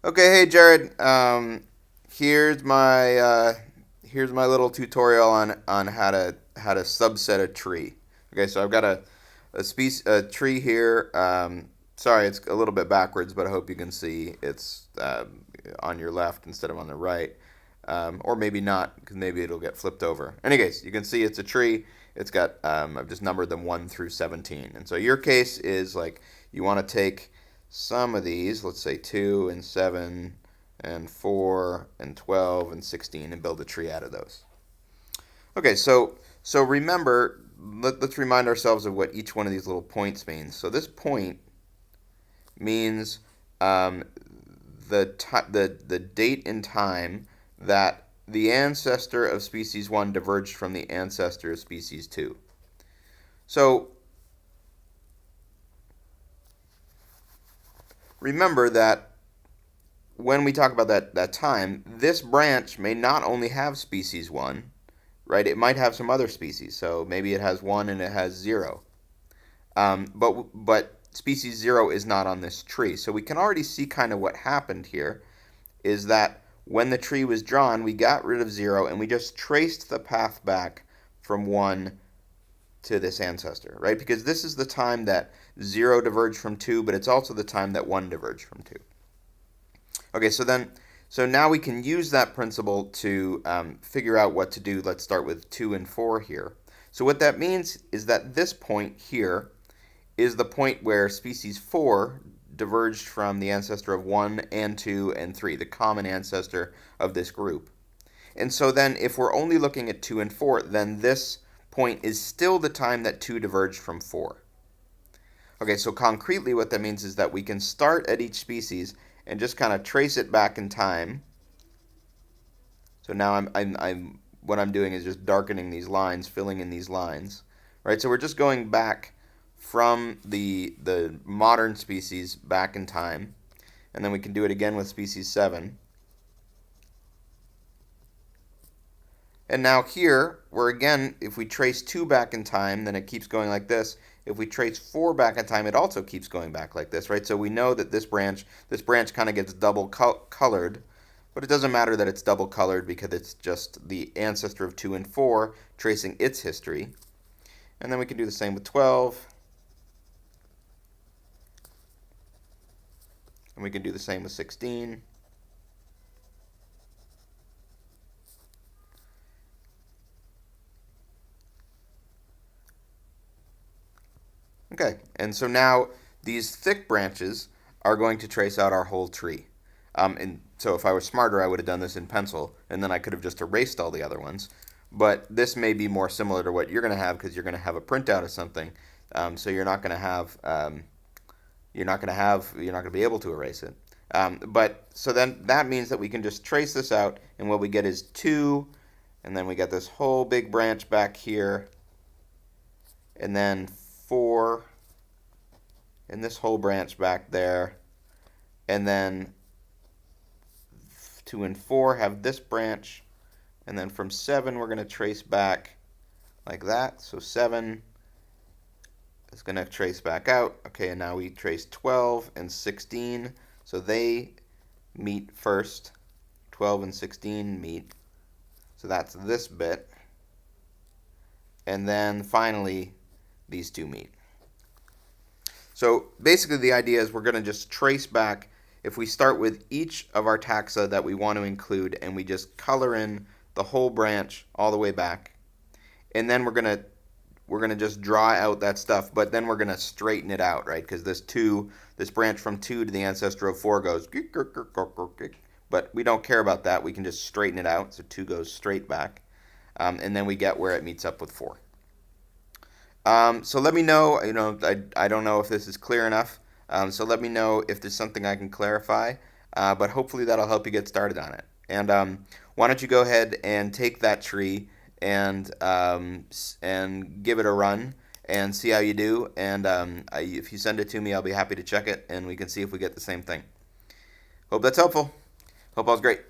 Okay, hey Jared. Here's my here's my little tutorial on how to subset a tree. Okay, so I've got a tree here. Sorry, it's a little bit backwards, but I hope you can see it's on your left instead of on the right, or maybe not, because maybe it'll get flipped over. Anyways, you can see it's a tree. It's got I've just numbered them 1 through 17, and so your case is like you want to take some of these, let's say 2 and 7 and 4 and 12 and 16, and build a tree out of those. Okay, so remember, let's remind ourselves of what each one of these little points means. So this point means the date in time that the ancestor of species 1 diverged from the ancestor of species 2. So remember that when we talk about that time, this branch may not only have species 1, right? It might have some other species. So maybe it has 1 and it has 0. But species 0 is not on this tree. So we can already see kind of what happened here is that when the tree was drawn, we got rid of 0 and we just traced the path back from 1 to this ancestor, right? Because this is the time that 0 diverged from 2, but it's also the time that 1 diverged from 2. Okay, so now we can use that principle to figure out what to do. Let's start with 2 and 4 here. So what that means is that this point here is the point where species 4 diverged from the ancestor of 1 and 2 and 3, the common ancestor of this group. And so then if we're only looking at 2 and 4, then this point is still the time that 2 diverged from 4. Okay, so concretely what that means is that we can start at each species and just kind of trace it back in time. So now what I'm doing is just darkening these lines, filling in these lines, right? So we're just going back from the modern species back in time, and then we can do it again with species 7. And now here, we're again, if we trace 2 back in time, then it keeps going like this. If we trace 4 back in time, it also keeps going back like this, right? So we know that this branch kind of gets double colored, but it doesn't matter that it's double colored because it's just the ancestor of 2 and 4 tracing its history. And then we can do the same with 12. And we can do the same with 16. Okay, and so now these thick branches are going to trace out our whole tree. And so if I was smarter, I would have done this in pencil, and then I could have just erased all the other ones. But this may be more similar to what you're going to have because you're going to have a printout of something. So you're not going to have you're not going to be able to erase it. But so then that means that we can just trace this out, and what we get is 2, and then we get this whole big branch back here, and then 4, and this whole branch back there, and then 2 and 4 have this branch, and then from 7 we're going to trace back like that. So 7 is going to trace back out. Okay, and now we trace 12 and 16. So they meet first. 12 and 16 meet. So that's this bit. And then finally, these two meet. So basically the idea is we're going to just trace back. If we start with each of our taxa that we want to include and we just color in the whole branch all the way back, and then we're going to just draw out that stuff, but then we're going to straighten it out, right? Because this branch from 2 to the ancestor of 4 goes, but we don't care about that. We can just straighten it out. So 2 goes straight back, and then we get where it meets up with 4. So let me know, I don't know if this is clear enough. So let me know if there's something I can clarify, but hopefully that'll help you get started on it. And why don't you go ahead and take that tree and give it a run and see how you do. And if you send it to me, I'll be happy to check it, and we can see if we get the same thing. Hope that's helpful. Hope all's great.